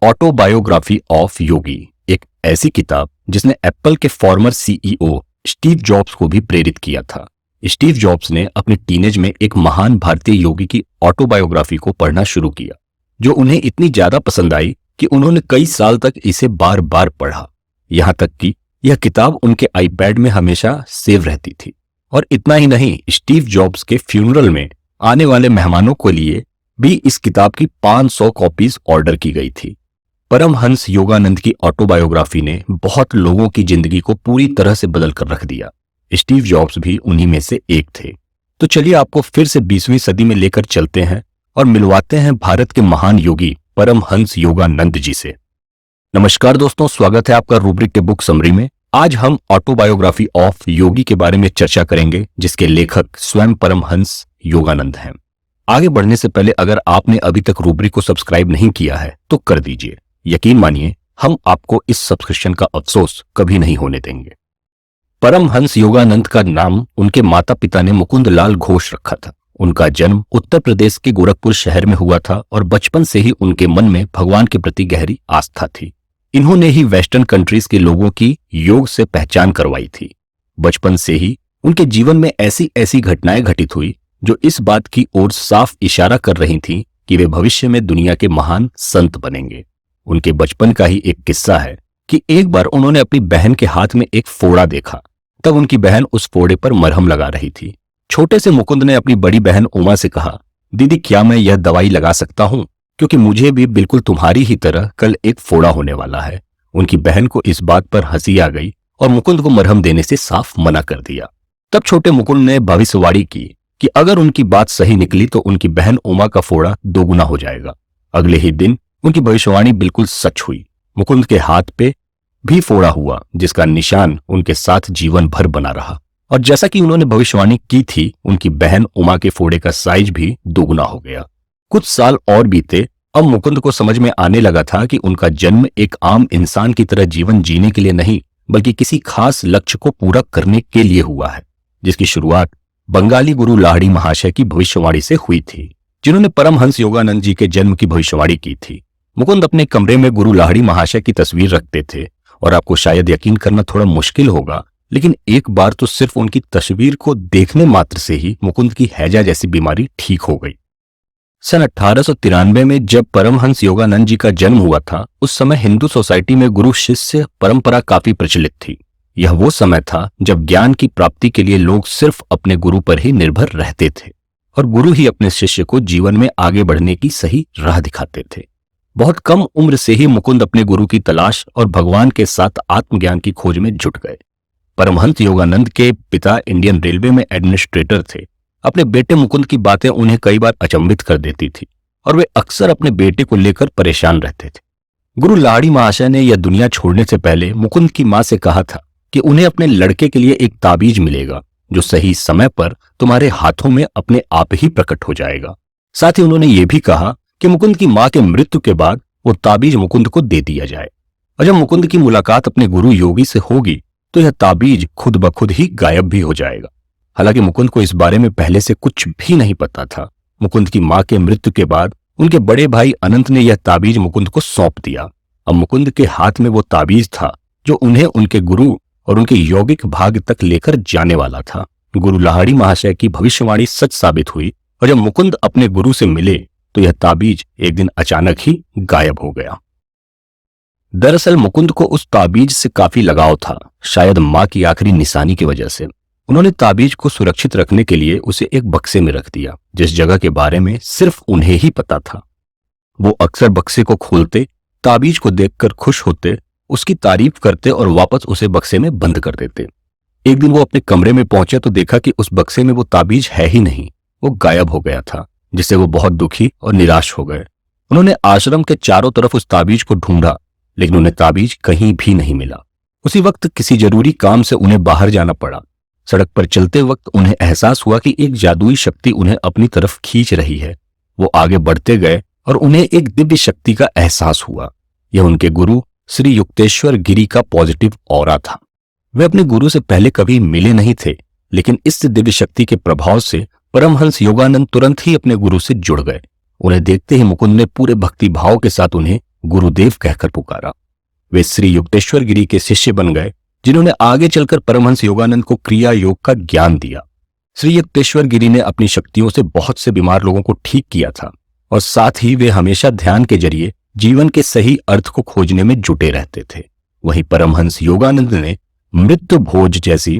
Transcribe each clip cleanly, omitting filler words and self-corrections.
Autobiography of योगी, एक ऐसी किताब जिसने एप्पल के फॉर्मर सीईओ स्टीव जॉब्स को भी प्रेरित किया था। स्टीव जॉब्स ने अपने टीनेज में एक महान भारतीय योगी की ऑटोबायोग्राफी को पढ़ना शुरू किया, जो उन्हें इतनी ज्यादा पसंद आई कि उन्होंने कई साल तक इसे बार बार पढ़ा। यहां तक कि यह किताब उनके आईपैड में हमेशा सेव रहती थी। और इतना ही नहीं, स्टीव जॉब्स के फ्यूनरल में आने वाले मेहमानों के लिए भी इस किताब की 500 कॉपीज ऑर्डर की गई थी। परमहंस योगानंद की ऑटोबायोग्राफी ने बहुत लोगों की जिंदगी को पूरी तरह से बदल कर रख दिया। स्टीव जॉब्स भी उन्हीं में से एक थे। तो चलिए आपको फिर से 20वीं सदी में लेकर चलते हैं और मिलवाते हैं भारत के महान योगी परमहंस योगानंद जी से। नमस्कार दोस्तों, स्वागत है आपका रूब्रिक के बुक समरी में। आज हम ऑटोबायोग्राफी ऑफ योगी के बारे में चर्चा करेंगे, जिसके लेखक स्वयं परमहंस योगानंद हैं। आगे बढ़ने से पहले अगर आपने अभी तक रूब्रिक को सब्सक्राइब नहीं किया है तो कर दीजिए। यकीन मानिए, हम आपको इस सब्सक्रिप्शन का अफसोस कभी नहीं होने देंगे। परमहंस योगानंद का नाम उनके माता पिता ने मुकुंद लाल घोष रखा था। उनका जन्म उत्तर प्रदेश के गोरखपुर शहर में हुआ था और बचपन से ही उनके मन में भगवान के प्रति गहरी आस्था थी। इन्होंने ही वेस्टर्न कंट्रीज के लोगों की योग से पहचान करवाई थी। बचपन से ही उनके जीवन में ऐसी ऐसी घटनाएं घटित हुई जो इस बात की ओर साफ इशारा कर रही थी कि वे भविष्य में दुनिया के महान संत बनेंगे। उनके बचपन का ही एक किस्सा है कि एक बार उन्होंने अपनी बहन के हाथ में एक फोड़ा देखा। तब उनकी बहन उस फोड़े पर मरहम लगा रही थी। छोटे से मुकुंद ने अपनी बड़ी बहन उमा से कहा, दीदी क्या मैं यह दवाई लगा सकता हूं, क्योंकि मुझे भी बिल्कुल तुम्हारी ही तरह कल एक फोड़ा होने वाला है। उनकी बहन को इस बात पर हंसी आ गई और मुकुंद को मरहम देने से साफ मना कर दिया। तब छोटे मुकुंद ने भविष्यवाणी की कि अगर उनकी बात सही निकली तो उनकी बहन उमा का फोड़ा दोगुना हो जाएगा। अगले ही दिन उनकी भविष्यवाणी बिल्कुल सच हुई। मुकुंद के हाथ पे भी फोड़ा हुआ, जिसका निशान उनके साथ जीवन भर बना रहा। और जैसा कि उन्होंने भविष्यवाणी की थी, उनकी बहन उमा के फोड़े का साइज भी दोगुना हो गया। कुछ साल और बीते। अब मुकुंद को समझ में आने लगा था कि उनका जन्म एक आम इंसान की तरह जीवन जीने के लिए नहीं, बल्कि किसी खास लक्ष्य को पूरा करने के लिए हुआ है, जिसकी शुरुआत बंगाली गुरु लाहिड़ी महाशय की भविष्यवाणी से हुई थी, जिन्होंने परमहंस योगानंद जी के जन्म की भविष्यवाणी की थी। मुकुंद अपने कमरे में गुरु लाहिड़ी महाशय की तस्वीर रखते थे और आपको शायद यकीन करना थोड़ा मुश्किल होगा, लेकिन एक बार तो सिर्फ उनकी तस्वीर को देखने मात्र से ही मुकुंद की हैजा जैसी बीमारी ठीक हो गई। सन 1893 में जब परमहंस योगानंद जी का जन्म हुआ था, उस समय हिंदू सोसाइटी में गुरु शिष्य परंपरा काफी प्रचलित थी। यह वो समय था जब ज्ञान की प्राप्ति के लिए लोग सिर्फ अपने गुरु पर ही निर्भर रहते थे और गुरु ही अपने शिष्य को जीवन में आगे बढ़ने की सही राह दिखाते थे। बहुत कम उम्र से ही मुकुंद अपने गुरु की तलाश और भगवान के साथ आत्मज्ञान की खोज में जुट गए। परमहंस योगानंद के पिता इंडियन रेलवे में एडमिनिस्ट्रेटर थे। अपने बेटे मुकुंद की बातें उन्हें कई बार अचंभित कर देती थी और वे अक्सर अपने बेटे को लेकर परेशान रहते थे। गुरु लाहिड़ी महाशय ने यह दुनिया छोड़ने से पहले मुकुंद की मां से कहा था कि उन्हें अपने लड़के के लिए एक ताबीज मिलेगा जो सही समय पर तुम्हारे हाथों में अपने आप ही प्रकट हो जाएगा। साथ ही उन्होंने ये भी कहा कि मुकुंद की मां के मृत्यु के बाद वो ताबीज मुकुंद को दे दिया जाए और जब मुकुंद की मुलाकात अपने गुरु योगी से होगी तो यह ताबीज खुद ब खुद ही गायब भी हो जाएगा। हालांकि मुकुंद को इस बारे में पहले से कुछ भी नहीं पता था। मुकुंद की मां के मृत्यु के बाद उनके बड़े भाई अनंत ने यह ताबीज मुकुंद को सौंप दिया। अब मुकुंद के हाथ में वो ताबीज था जो उन्हें उनके गुरु और उनके यौगिक भाग तक लेकर जाने वाला था। गुरु लाहिड़ी महाशय की भविष्यवाणी सच साबित हुई और जब मुकुंद अपने गुरु से मिले तो यह ताबीज एक दिन अचानक ही गायब हो गया। दरअसल मुकुंद को उस ताबीज से काफी लगाव था, शायद मां की आखिरी निशानी की वजह से। उन्होंने ताबीज को सुरक्षित रखने के लिए उसे एक बक्से में रख दिया, जिस जगह के बारे में सिर्फ उन्हें ही पता था। वो अक्सर बक्से को खोलते, ताबीज को देखकर खुश होते, उसकी तारीफ करते और वापस उसे बक्से में बंद कर देते। एक दिन वो अपने कमरे में पहुंचे तो देखा कि उस बक्से में वो ताबीज है ही नहीं, वो गायब हो गया था, जिससे वो बहुत दुखी और निराश हो गए। उन्होंने आश्रम के चारों तरफ उस ताबीज को ढूंढा, लेकिन उन्हें ताबीज कहीं भी नहीं मिला। उसी वक्त किसी जरूरी काम से उन्हें बाहर जाना पड़ा। सड़क पर चलते वक्त उन्हें एहसास हुआ कि एक जादुई शक्ति उन्हें अपनी तरफ खींच रही है। वो आगे बढ़ते गए और उन्हें एक दिव्य शक्ति का एहसास हुआ। यह उनके गुरु श्री युक्तेश्वर गिरी का पॉजिटिव ऑरा था। वे अपने गुरु से पहले कभी मिले नहीं थे, लेकिन इस दिव्य शक्ति के प्रभाव से परमहंस योगानंद तुरंत ही अपने गुरु से जुड़ गए। उन्हें देखते ही मुकुंद ने पूरे भक्ति भाव के साथ उन्हें गुरुदेव कहकर पुकारा। वे श्री युक्तेश्वर गिरी के शिष्य बन गए, जिन्होंने आगे चलकर परमहंस योगानंद को क्रिया योग का ज्ञान दिया। श्री युक्तेश्वर गिरी ने अपनी शक्तियों से बहुत से बीमार लोगों को ठीक किया था और साथ ही वे हमेशा ध्यान के जरिए जीवन के सही अर्थ को खोजने में जुटे रहते थे। वहीं परमहंस योगानंद ने मृत्यु भोज जैसी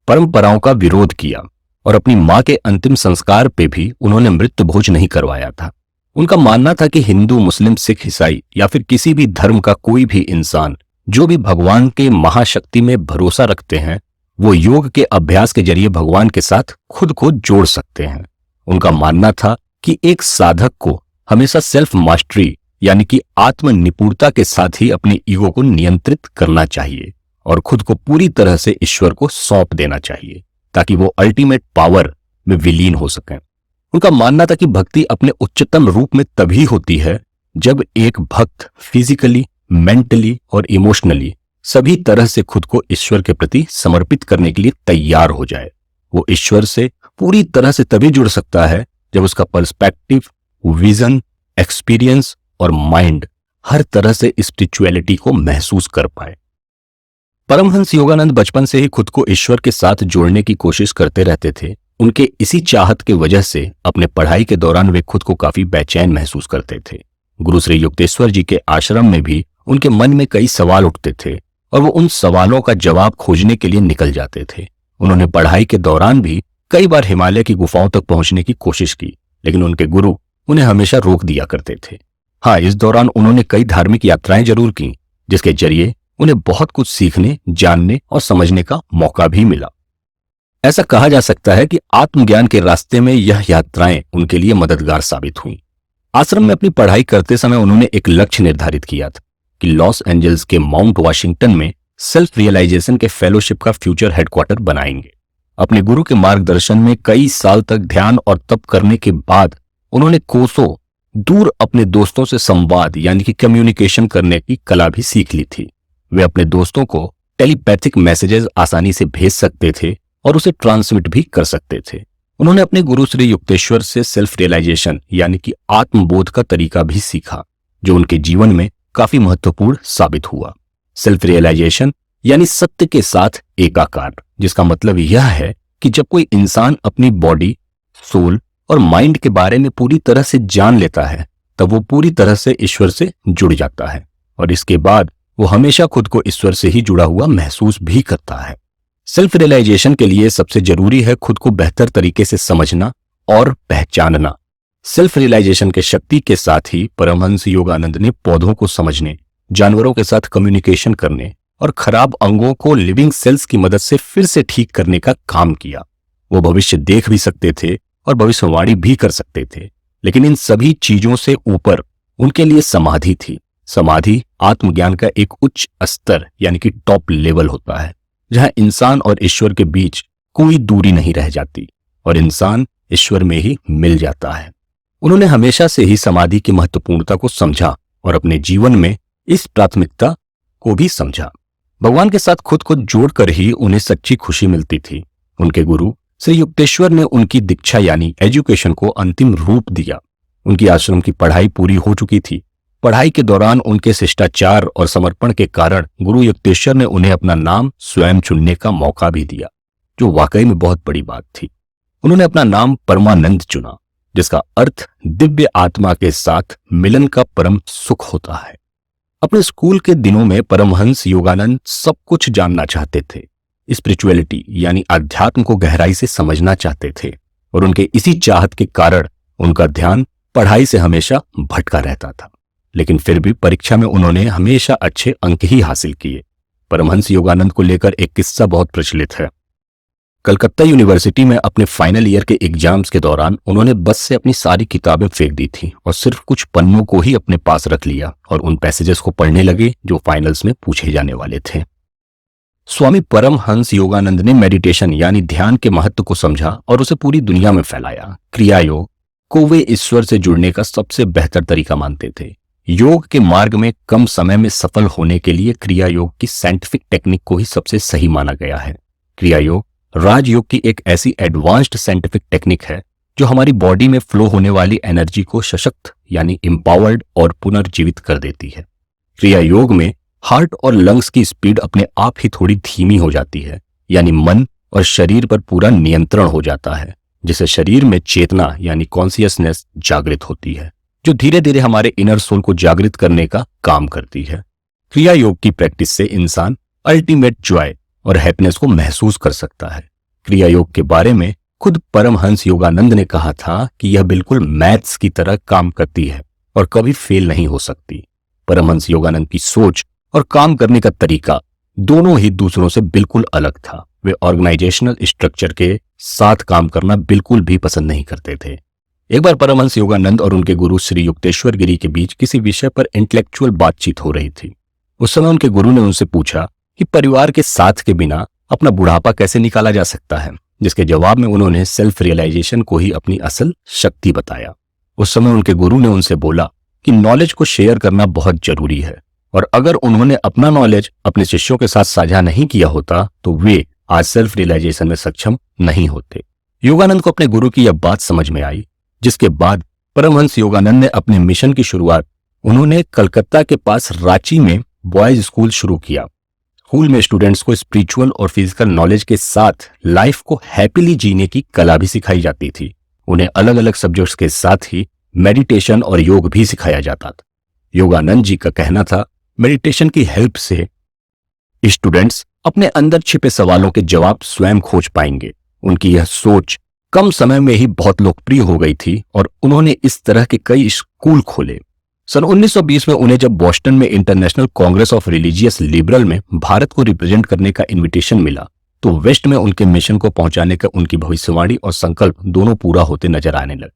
परंपराओं का विरोध किया और अपनी मां के अंतिम संस्कार पे भी उन्होंने मृत्यु भोज नहीं करवाया था। उनका मानना था कि हिंदू, मुस्लिम, सिख, ईसाई या फिर किसी भी धर्म का कोई भी इंसान जो भी भगवान के महाशक्ति में भरोसा रखते हैं, वो योग के अभ्यास के जरिए भगवान के साथ खुद को जोड़ सकते हैं। उनका मानना था कि एक साधक को हमेशा सेल्फ मास्टरी यानी कि आत्म निपुणता के साथ ही अपनी ईगो को नियंत्रित करना चाहिए और खुद को पूरी तरह से ईश्वर को सौंप देना चाहिए ताकि वो अल्टीमेट पावर में विलीन हो सकें। उनका मानना था कि भक्ति अपने उच्चतम रूप में तभी होती है जब एक भक्त फिजिकली, मेंटली और इमोशनली सभी तरह से खुद को ईश्वर के प्रति समर्पित करने के लिए तैयार हो जाए। वो ईश्वर से पूरी तरह से तभी जुड़ सकता है जब उसका पर्सपेक्टिव, विजन, एक्सपीरियंस और माइंड हर तरह से स्पिरिचुअलिटी को महसूस कर पाए। परमहंस योगानंद बचपन से ही खुद को ईश्वर के साथ जोड़ने की कोशिश करते रहते थे। उनके इसी चाहत के वजह से अपने पढ़ाई के दौरान वे खुद को काफी बेचैन महसूस करते थे। गुरु श्री युक्तेश्वर जी के आश्रम में भी उनके मन में कई सवाल उठते थे और वो उन सवालों का जवाब खोजने के लिए निकल जाते थे। उन्होंने पढ़ाई के दौरान भी कई बार हिमालय की गुफाओं तक पहुंचने की कोशिश की, लेकिन उनके गुरु उन्हें हमेशा रोक दिया करते थे। हाँ, इस दौरान उन्होंने कई धार्मिक यात्राएं जरूर की, जिसके जरिए उन्हें बहुत कुछ सीखने, जानने और समझने का मौका भी मिला। ऐसा कहा जा सकता है कि आत्मज्ञान के रास्ते में यह यात्राएं उनके लिए मददगार साबित हुई। आश्रम में अपनी पढ़ाई करते समय उन्होंने एक लक्ष्य निर्धारित किया था कि लॉस एंजल्स के माउंट वाशिंगटन में सेल्फ रियलाइजेशन के फेलोशिप का फ्यूचर हेडक्वार्टर बनाएंगे। अपने गुरु के मार्गदर्शन में कई साल तक ध्यान और तप करने के बाद उन्होंने कोसों दूर अपने दोस्तों से संवाद यानी कि कम्युनिकेशन करने की कला भी सीख ली थी। वे अपने दोस्तों को टेलीपैथिक मैसेजेस आसानी से भेज सकते थे और उसे ट्रांसमिट भी कर सकते थे। उन्होंने अपने गुरु श्री युक्तेश्वर से सेल्फ रियलाइजेशन यानी कि आत्मबोध का तरीका भी सीखा, जो उनके जीवन में काफी महत्वपूर्ण साबित हुआ। सेल्फ रियलाइजेशन यानी सत्य के साथ एकाकार, जिसका मतलब यह है कि जब कोई इंसान अपनी बॉडी, सोल और माइंड के बारे में पूरी तरह से जान लेता है, तब वो पूरी तरह से ईश्वर से जुड़ जाता है और इसके बाद वो हमेशा खुद को ईश्वर से ही जुड़ा हुआ महसूस भी करता है। सेल्फ रियलाइजेशन के लिए सबसे जरूरी है खुद को बेहतर तरीके से समझना और पहचानना। सेल्फ रियलाइजेशन के शक्ति के साथ ही परमहंस योगानंद ने पौधों को समझने, जानवरों के साथ कम्युनिकेशन करने और खराब अंगों को लिविंग सेल्स की मदद से फिर से ठीक करने का काम किया। वो भविष्य देख भी सकते थे और भविष्यवाणी भी कर सकते थे, लेकिन इन सभी चीजों से ऊपर उनके लिए समाधि थी। समाधि आत्मज्ञान का एक उच्च स्तर यानी कि टॉप लेवल होता है, जहां इंसान और ईश्वर के बीच कोई दूरी नहीं रह जाती और इंसान ईश्वर में ही मिल जाता है। उन्होंने हमेशा से ही समाधि की महत्वपूर्णता को समझा और अपने जीवन में इस प्राथमिकता को भी समझा। भगवान के साथ खुद को जोड़कर ही उन्हें सच्ची खुशी मिलती थी। उनके गुरु श्री युक्तेश्वर ने उनकी दीक्षा यानी एजुकेशन को अंतिम रूप दिया। उनकी आश्रम की पढ़ाई पूरी हो चुकी थी। पढ़ाई के दौरान उनके शिष्टाचार और समर्पण के कारण गुरु युक्तेश्वर ने उन्हें अपना नाम स्वयं चुनने का मौका भी दिया, जो वाकई में बहुत बड़ी बात थी। उन्होंने अपना नाम परमानंद चुना, जिसका अर्थ दिव्य आत्मा के साथ मिलन का परम सुख होता है। अपने स्कूल के दिनों में परमहंस योगानंद सब कुछ जानना चाहते थे, स्पिरिचुअलिटी यानी अध्यात्म को गहराई से समझना चाहते थे और उनके इसी चाहत के कारण उनका ध्यान पढ़ाई से हमेशा भटका रहता था। लेकिन फिर भी परीक्षा में उन्होंने हमेशा अच्छे अंक ही हासिल किए। परमहंस योगानंद को लेकर एक किस्सा बहुत प्रचलित है। कलकत्ता यूनिवर्सिटी में अपने फाइनल ईयर के एग्जाम्स के दौरान उन्होंने बस से अपनी सारी किताबें फेंक दी थी और सिर्फ कुछ पन्नों को ही अपने पास रख लिया और उन पैसेजेस को पढ़ने लगे जो फाइनल्स में पूछे जाने वाले थे। स्वामी परमहंस योगानंद ने मेडिटेशन यानी ध्यान के महत्व को समझा और उसे पूरी दुनिया में फैलाया। क्रिया योग को वे ईश्वर से जुड़ने का सबसे बेहतर तरीका मानते थे। योग के मार्ग में कम समय में सफल होने के लिए क्रिया योग की साइंटिफिक टेक्निक को ही सबसे सही माना गया है। क्रिया योग राजयोग की एक ऐसी एडवांस्ड साइंटिफिक टेक्निक है जो हमारी बॉडी में फ्लो होने वाली एनर्जी को सशक्त यानी एम्पावर्ड और पुनर्जीवित कर देती है। क्रिया योग में हार्ट और लंग्स की स्पीड अपने आप ही थोड़ी धीमी हो जाती है, यानी मन और शरीर पर पूरा नियंत्रण हो जाता है, जिससे शरीर में चेतना यानी कॉन्शियसनेस जागृत होती है, जो धीरे धीरे हमारे इनर सोल को जागृत करने का काम करती है। क्रिया योग की प्रैक्टिस से इंसान अल्टीमेट जॉय और हैप्पीनेस को महसूस कर सकता है। क्रिया योग के बारे में खुद परमहंस योगानंद ने कहा था कि यह बिल्कुल मैथ्स की तरह काम करती है और कभी फेल नहीं हो सकती। परमहंस योगानंद की सोच और काम करने का तरीका दोनों ही दूसरों से बिल्कुल अलग था। वे ऑर्गेनाइजेशनल स्ट्रक्चर के साथ काम करना बिल्कुल भी पसंद नहीं करते थे। एक बार परमहंस योगानंद और उनके गुरु श्री युक्तेश्वर गिरी के बीच किसी विषय पर इंटेलेक्चुअल बातचीत हो रही थी। उस समय उनके गुरु ने उनसे पूछा कि परिवार के साथ के बिना अपना बुढ़ापा कैसे निकाला जा सकता है, जिसके जवाब में उन्होंने सेल्फ रियलाइजेशन को ही अपनी असल शक्ति बताया। उस समय उनके गुरु ने उनसे बोला कि नॉलेज को शेयर करना बहुत जरूरी है, और अगर उन्होंने अपना नॉलेज अपने शिष्यों के साथ साझा नहीं किया होता तो वे आज सेल्फ रियलाइजेशन में सक्षम नहीं होते। योगानंद को अपने गुरु की यह बात समझ में आई, जिसके बाद परमहंस योगानंद ने अपने मिशन की शुरुआत उन्होंने कलकत्ता के पास रांची में बॉयज स्कूल शुरू किया। स्कूल में स्टूडेंट्स को स्पिरिचुअल और फिजिकल नॉलेज के साथ लाइफ को हैप्पीली जीने की कला भी सिखाई जाती थी। उन्हें अलग अलग सब्जेक्ट्स के साथ ही मेडिटेशन और योग भी सिखाया जाता था। योगानंद जी का कहना था, मेडिटेशन की हेल्प से स्टूडेंट्स अपने अंदर छिपे सवालों के जवाब स्वयं खोज पाएंगे। उनकी यह सोच कम समय में ही बहुत लोकप्रिय हो गई थी और उन्होंने इस तरह के कई स्कूल खोले। सन 1920 में उन्हें जब बोस्टन में international Congress of religious liberal में भारत को रिप्रेजेंट करने का इनविटेशन मिला, तो वेस्ट में उनके मिशन को पहुंचाने का उनकी भविष्यवाणी और संकल्प दोनों पूरा होते नजर आने लगे।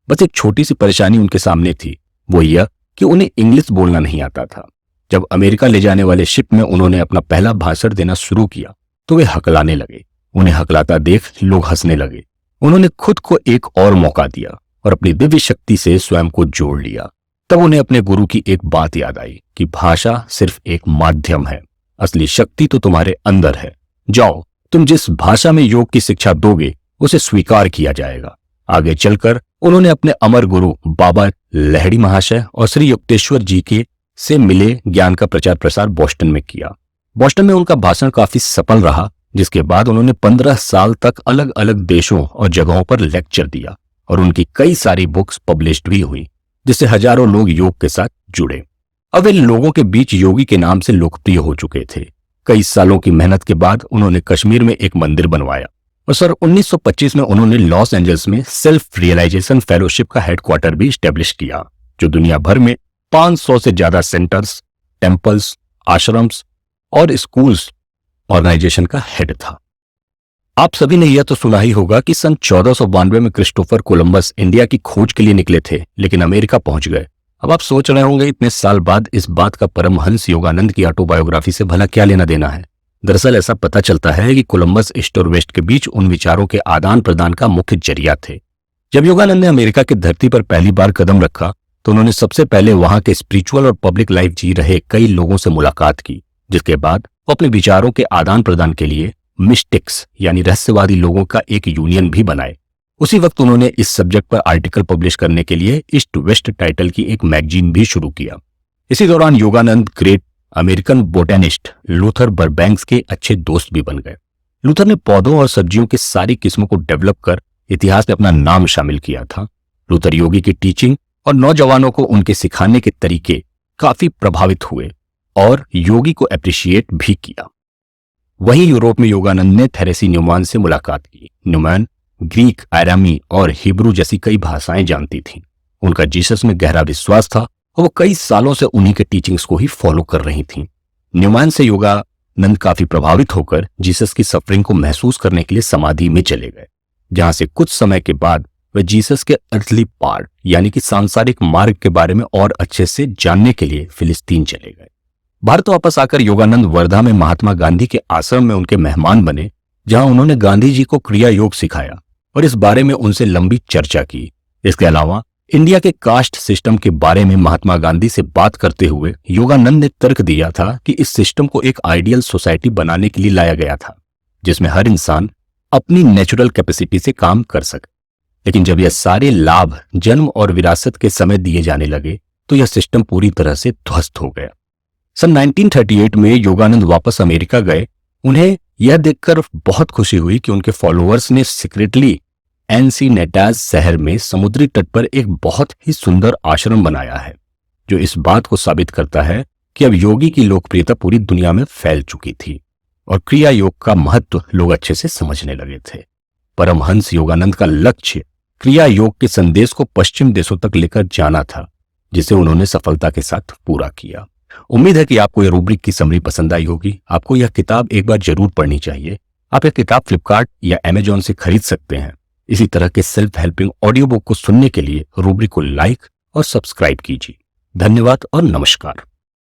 बस एक छोटी सी परेशानी उनके सामने थी, वो यह कि उन्हें इंग्लिश बोलना नहीं आता था। जब अमेरिका ले जाने वाले शिप में उन्होंने अपना पहला भाषण देना शुरू किया तो वे हकलाने लगे। उन्हें हकलाता देख लोग हंसने लगे। उन्होंने खुद को एक और मौका दिया और अपनी दिव्य शक्ति से स्वयं को जोड़ लिया। तब उन्हें अपने गुरु की एक बात याद आई कि भाषा सिर्फ एक माध्यम है, असली शक्ति तो तुम्हारे अंदर है। जाओ, तुम जिस भाषा में योग की शिक्षा दोगे उसे स्वीकार किया जाएगा। आगे चलकर उन्होंने अपने अमर गुरु बाबा लहड़ी महाशय और श्री युक्तेश्वर जी के से मिले ज्ञान का प्रचार प्रसार बोस्टन में किया। बोस्टन में उनका भाषण काफी सफल रहा, जिसके बाद उन्होंने 15 साल तक अलग अलग देशों और जगहों पर लेक्चर दिया और उनकी कई सारी बुक्स पब्लिश्ड भी हुई, जिससे हजारों लोग योग के साथ जुड़े। अब वे लोगों के बीच योगी के नाम से लोकप्रिय हो चुके थे। कई सालों की मेहनत के बाद उन्होंने कश्मीर में एक मंदिर बनवाया और सन 1925 में उन्होंने लॉस एंजल्स में सेल्फ रियलाइजेशन फेलोशिप का हेडक्वार्टर भी स्टैब्लिश किया, जो दुनिया भर में 500 से ज्यादा सेंटर्स, टेम्पल्स, आश्रम्स और स्कूल्स ऑर्गेनाइजेशन का हेड था। आप सभी ने यह तो सुना ही होगा कि सन 1492 में क्रिस्टोफर कोलंबस इंडिया की खोज के लिए निकले थे, लेकिन अमेरिका पहुंच गए। अब आप सोच रहे होंगे इतने साल बाद इस बात का परमहंस योगानंद की ऑटोबायोग्राफी से भला क्या लेना देना है। दरअसल ऐसा पता चलता है कि कोलंबस ईस्ट और वेस्ट के बीच उन विचारों के आदान प्रदान का मुख्य जरिया थे। जब योगानंद ने अमेरिका की धरती पर पहली बार कदम रखा तो उन्होंने सबसे पहले वहां के स्पिरिचुअल और पब्लिक लाइफ जी रहे कई लोगों से मुलाकात की, जिसके बाद वो अपने विचारों के आदान प्रदान के लिए मिस्टिक्स यानी रहस्यवादी लोगों का एक यूनियन भी बनाए। उसी वक्त उन्होंने इस सब्जेक्ट पर आर्टिकल पब्लिश करने के लिए ईस्ट वेस्ट टाइटल की एक मैगजीन भी शुरू किया। इसी दौरान Yogananda great American botanist Luther Burbanks के अच्छे दोस्त भी बन गए। लूथर ने पौधों और सब्जियों की सारी किस्मों को डेवलप कर इतिहास में अपना नाम शामिल किया था। लूथर योगी की टीचिंग और नौजवानों को उनके सिखाने के तरीके काफी प्रभावित हुए और योगी को अप्रिशिएट भी किया। वहीं यूरोप में योगानंद ने थेरेसी न्यूमान से मुलाकात की। न्यूमान ग्रीक, आरामी और हिब्रू जैसी कई भाषाएं जानती थीं। उनका जीसस में गहरा विश्वास था और वो कई सालों से उन्हीं के टीचिंग्स को ही फॉलो कर रही थीं। न्यूमान से योगानंद काफी प्रभावित होकर जीसस की सफरिंग को महसूस करने के लिए समाधि में चले गए, जहां से कुछ समय के बाद वे जीसस के अर्थली पार्ट यानी कि सांसारिक मार्ग के बारे में और अच्छे से जानने के लिए फिलिस्तीन चले गए। भारत वापस आकर योगानंद वर्धा में महात्मा गांधी के आश्रम में उनके मेहमान बने, जहां उन्होंने गांधी जी को क्रिया योग सिखाया और इस बारे में उनसे लंबी चर्चा की। इसके अलावा इंडिया के कास्ट सिस्टम के बारे में महात्मा गांधी से बात करते हुए योगानंद ने तर्क दिया था कि इस सिस्टम को एक आइडियल सोसाइटी बनाने के लिए लाया गया था, जिसमें हर इंसान अपनी नेचुरल कैपेसिटी से काम कर सके। लेकिन जब यह सारे लाभ जन्म और विरासत के समय दिए जाने लगे तो यह सिस्टम पूरी तरह से ध्वस्त हो गया। सन 1938 में योगानंद वापस अमेरिका गए। उन्हें यह देखकर बहुत खुशी हुई कि उनके फॉलोअर्स ने सीक्रेटली एनसीनेटाज शहर में समुद्री तट पर एक बहुत ही सुंदर आश्रम बनाया है, जो इस बात को साबित करता है कि अब योगी की लोकप्रियता पूरी दुनिया में फैल चुकी थी और क्रिया योग का महत्व लोग अच्छे से समझने लगे थे। परमहंस योगानंद का लक्ष्य क्रिया योग के संदेश को पश्चिम देशों तक लेकर जाना था, जिसे उन्होंने सफलता के साथ पूरा किया। उम्मीद है कि आपको यह रूब्रिक की समरी पसंद आई होगी। आपको यह किताब एक बार जरूर पढ़नी चाहिए। आप यह किताब फ्लिपकार्ट या अमेजॉन से खरीद सकते हैं। इसी तरह के सेल्फ हेल्पिंग ऑडियो बुक को सुनने के लिए रूब्रिक को लाइक और सब्सक्राइब कीजिए। धन्यवाद और नमस्कार।